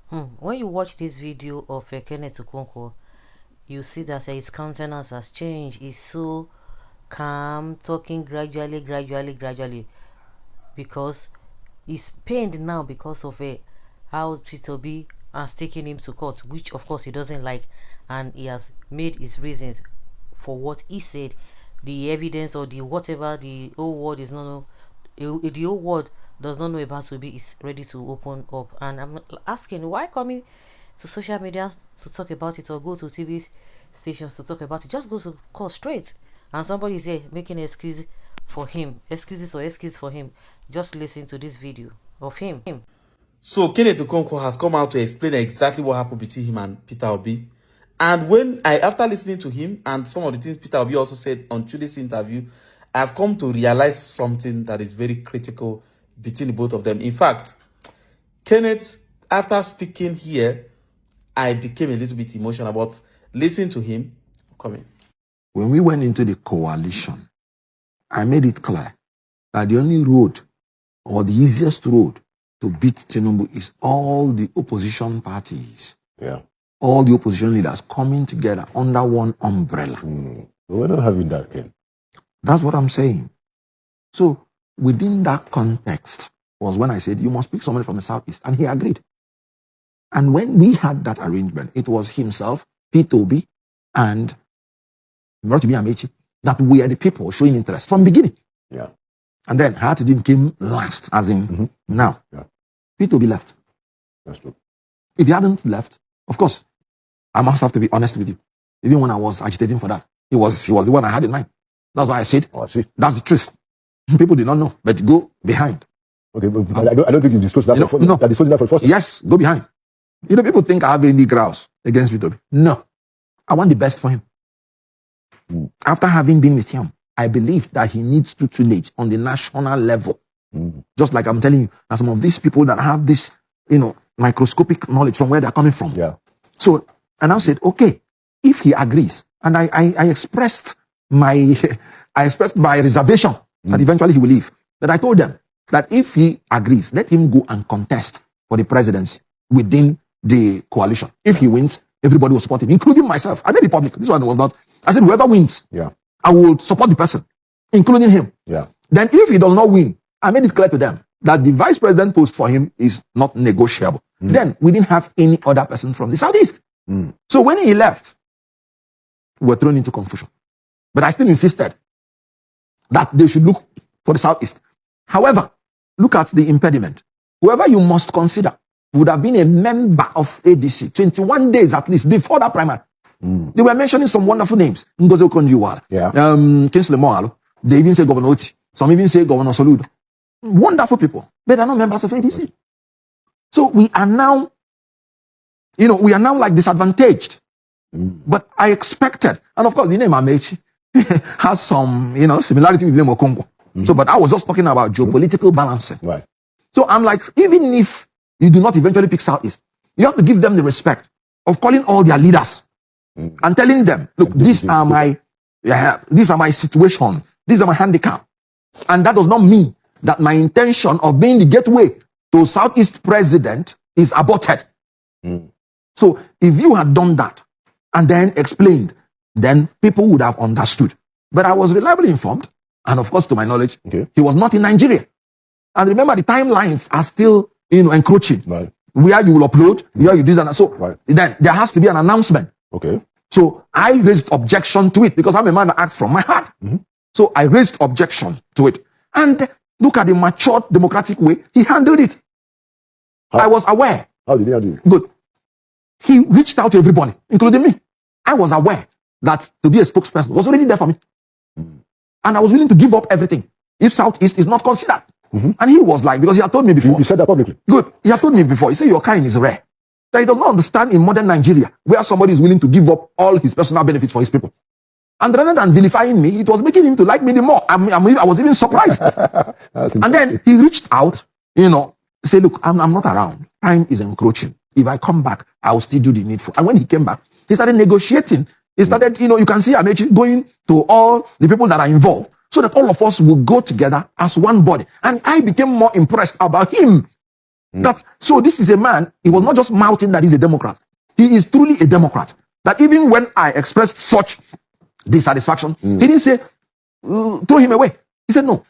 When you watch this video of Kenneth Okonkwo, you see that his countenance has changed. He's so calm, talking gradually, because he's pained now because of how Obi has taken him to court, which of course he doesn't like, and he has made his reasons for what he said. The evidence or the whatever the whole world is not know, the whole world does not know about Obi is ready to open up. And I'm asking, why coming to social media to talk about it, or go to TV stations to talk about it? Just go to court straight. And somebody is here making excuses for him. Just listen to this video of him. So Kenneth Okonkwo has come out to explain exactly what happened between him and Peter Obi. And after listening to him and some of the things Peter Obi also said on today's interview, I've come to realize something that is very critical between the both of them. In fact, Kenneth, after speaking here, I became a little bit emotional, but listening to him, when we went into the coalition, I made it clear that the only road, or the easiest road, to beat Tinubu is all the opposition parties. Yeah. All the opposition leaders coming together under one umbrella. We're not having that, Ken. That's what I'm saying. So within that context was when I said, you must pick somebody from the Southeast. And he agreed. And when we had that arrangement, it was himself, Peter Obi, and Rotimi Amechi, that we are the people showing interest from the beginning. Yeah. And then Hartidin came last, as in now. Yeah. Peter Obi left. That's true. If he hadn't left, of course, I must have to be honest with you. Even when I was agitating for that, he was the one I had in mind. That's why I said, I see. That's the truth. People did not know, but go behind. Okay, but I don't think you disclosed that. No. Disclosed that for the first time. Yes, go behind. People think I have any grouse against Peter Obi. No. I want the best for him. After having been with him, I believe that he needs tutelage on the national level. Just like I'm telling you, that some of these people that have this, microscopic knowledge from where they're coming from. Yeah. So, and I said, okay, if he agrees, and I expressed my reservation that eventually he will leave. But I told them that if he agrees, let him go and contest for the presidency within the coalition. If he wins, everybody will support him, including myself. I made it public. This one was not. I said, whoever wins, I will support the person, including him. Yeah. Then if he does not win, I made it clear to them that the vice president post for him is not negotiable. Then we didn't have any other person from the Southeast. So when he left, we were thrown into confusion. But I still insisted that they should look for the Southeast. However, look at the impediment. Whoever you must consider would have been a member of ADC 21 days at least before that primary. They were mentioning some wonderful names. Ngozi Okonjo-Iweala, Kingsley Moghalu. They even say Governor Oti. Some even say Governor Soludo. Wonderful people. But they're not members of ADC. So we are now, like disadvantaged. But I expected, and of course the name Amechi has some, similarity with the name Okonkwo. So, but I was just talking about geopolitical balancing. Right. So I'm like, even if you do not eventually pick Southeast, you have to give them the respect of calling all their leaders and telling them, look, these are my situation, these are my handicap. And that does not mean that my intention of being the gateway to Southeast president is aborted. So if you had done that and then explained, then people would have understood. But I was reliably informed, and of course, to my knowledge, he was not in Nigeria. And remember, the timelines are still, encroaching. Right. Where you will upload, where you do that. So then there has to be an announcement. Okay. So I raised objection to it because I'm a man that acts from my heart. So I raised objection to it. And look at the matured democratic way he handled it. I was aware. How did he handle it? Good. He reached out to everybody, including me. I was aware that to be a spokesperson was already there for me. And I was willing to give up everything if Southeast is not considered. And he was like, because he had told me before. You said that publicly? Good. He had told me before. He said, your kind is rare. That he does not understand in modern Nigeria, where somebody is willing to give up all his personal benefits for his people. And rather than vilifying me, it was making him to like me the more. I was even surprised. And then he reached out, say, look, I'm not around. Time is encroaching. If I come back, I will still do the needful. And when he came back, he started negotiating. He started, you can see Amechi going to all the people that are involved so that all of us will go together as one body. And I became more impressed about him That so this is a man, he was not just mouthing that he's a Democrat. He is truly a Democrat. That even when I expressed such dissatisfaction, he didn't say, throw him away. He said, no,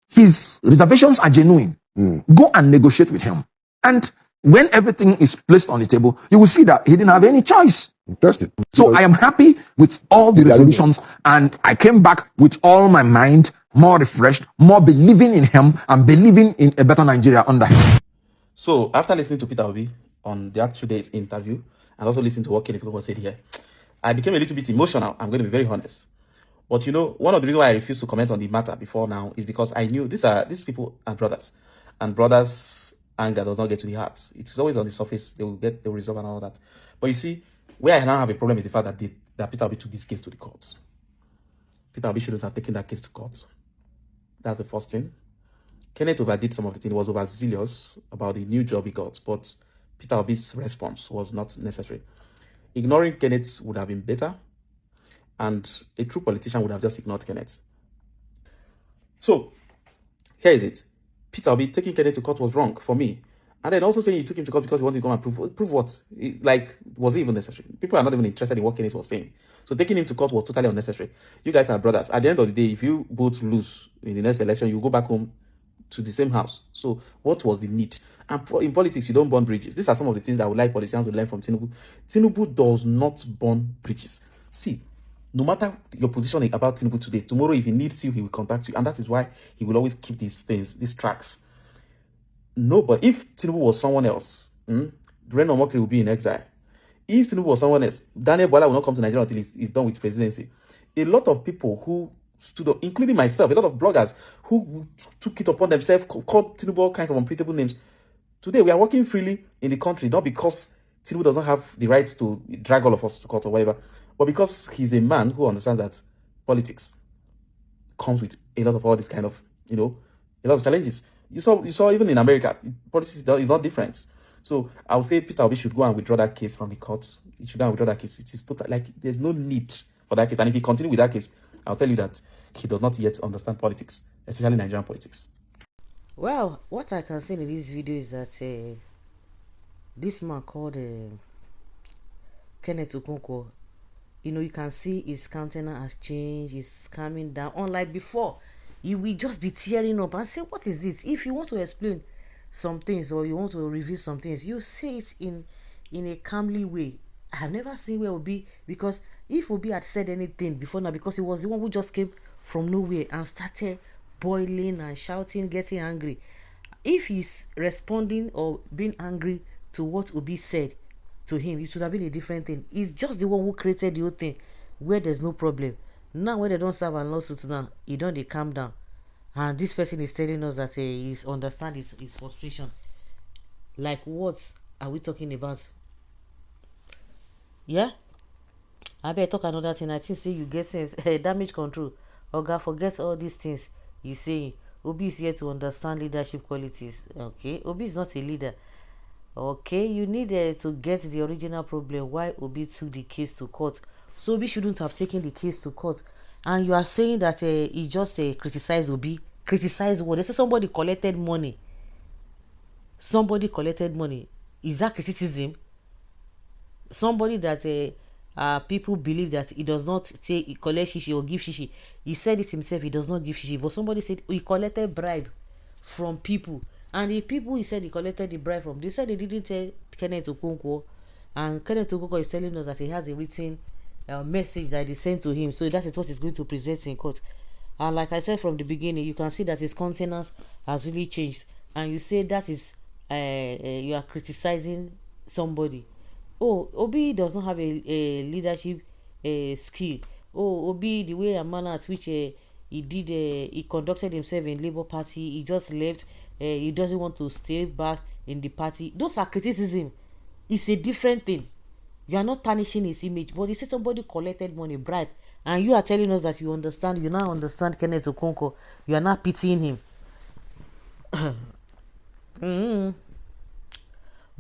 his reservations are genuine. Go and negotiate with him. And when everything is placed on the table, you will see that he didn't have any choice. Interesting. So I am happy with all the resolutions, and I came back with all my mind more refreshed, more believing in him, and believing in a better Nigeria under him. So after listening to Peter Obi on the actual day's interview, and also listening to what Kenneth said here, I became a little bit emotional. I'm going to be very honest. But you know, one of the reasons why I refused to comment on the matter before now is because I knew these people are brothers, and brothers' anger does not get to the heart. It's always on the surface. They will resolve and all that. But you see, where I now have a problem is the fact that Peter Obi took this case to the court. Peter Obi shouldn't have taken that case to court. That's the first thing. Kenneth overdid some of the things. He was overzealous about the new job he got, but Peter Obi's response was not necessary. Ignoring Kenneth would have been better, and a true politician would have just ignored Kenneth. So, here is it. Peter Obi taking Kenneth to court was wrong for me. And then also saying he took him to court because he wanted to come and prove what? Was it even necessary? People are not even interested in what Kenneth was saying. So taking him to court was totally unnecessary. You guys are brothers. At the end of the day, if you both lose in the next election, you go back home to the same house. So what was the need? And in politics, you don't burn bridges. These are some of the things that I would like politicians to learn from Tinubu. Tinubu does not burn bridges. See, no matter your position about Tinubu today, tomorrow if he needs you, he will contact you. And that is why he will always keep these things, these tracks. No, but if Tinubu was someone else, Ren Omokri will be in exile. If Tinubu was someone else, Daniel Bola will not come to Nigeria until he's done with presidency. A lot of people who stood up, including myself, a lot of bloggers who took it upon themselves, called Tinubu all kinds of unprintable names. Today, we are working freely in the country, not because Tinubu doesn't have the rights to drag all of us to court or whatever, but because he's a man who understands that politics comes with a lot of all this kind of, a lot of challenges. You saw even in America, politics is not different. So I would say Peter Obi should go and withdraw that case from the court. He should go and withdraw that case. It is total, there's no need for that case. And if he continues with that case, I'll tell you that he does not yet understand politics, especially Nigerian politics. Well, what I can say in this video is that this man called Kenneth Okonkwo, you can see his countenance has changed. He's calming down. Unlike before, he will just be tearing up and say, what is this? If you want to explain some things or you want to reveal some things, you say it in a calmly way. I have never seen where Obi, because if Obi had said anything before now, because he was the one who just came from nowhere and started boiling and shouting, getting angry. If he's responding or being angry to what Obi said to him, it should have been a different thing. He's just the one who created the whole thing where there's no problem. Now when they don't serve and lawsuits now, he don't they calm down. And this person is telling us that he's understand his frustration. Like what are we talking about? Yeah? I better talk another thing. I think say you get sense. Damage control. Oga, forget all these things he's saying. Obi is here to understand leadership qualities. Okay? Obi is not a leader. Okay? You need to get the original problem why Obi took the case to court. So Obi shouldn't have taken the case to court. And you are saying that he just criticized Obi. Criticized what? They say somebody collected money. Somebody collected money. Is that criticism? Somebody that people believe that he does not say he collect shishi or give shishi. He said it himself, he does not give shishi. But somebody said he collected bribe from people. And the people he said he collected the bribe from, they said they didn't tell Kenneth Okonkwo. And Kenneth Okonkwo is telling us that he has a written message that is sent to him. So that is what he's going to present in court. And like I said from the beginning, you can see that his countenance has really changed. And you say that is you are criticizing somebody. Oh, Obi does not have a leadership skill. Oh, Obi, the way and manner at which he did, he conducted himself in Labour Party, he just left. He doesn't want to stay back in the party. Those are criticism. It's a different thing. You are not tarnishing his image, but you say somebody collected money, bribe, and you are telling us that you understand. You now understand Kenneth Okonkwo. You are not pitying him.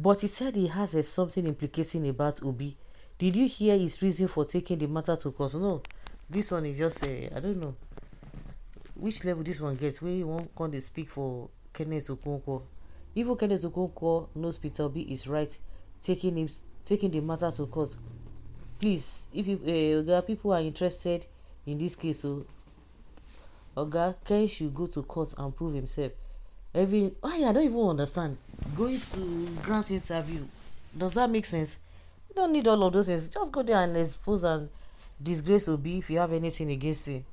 But he said he has something implicating about Obi. Did you hear his reason for taking the matter to court? No, this one is just I don't know which level this one gets. Where you won't come to speak for Kenneth Okonkwo. Even Kenneth Okonkwo knows Peter Obi is right, taking the matter to court. Please, if people are interested in this case, so Ken should go to court and prove himself. I don't even understand. Going to grant interview, does that make sense? You don't need all of those things. Just go there and expose and disgrace Obi if you have anything against him.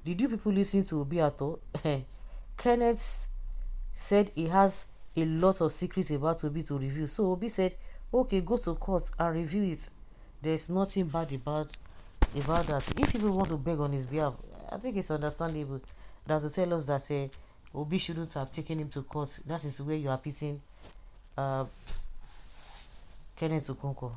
Did you people listen to Obi at all? Kenneth said he has a lot of secrets about Obi to review. So Obi said, okay, go to court and review it. There's nothing bad about that. If people want to beg on his behalf, I think it's understandable that to tell us that Obi shouldn't have taken him to court. That is where you are pitting Kenneth Okonkwo.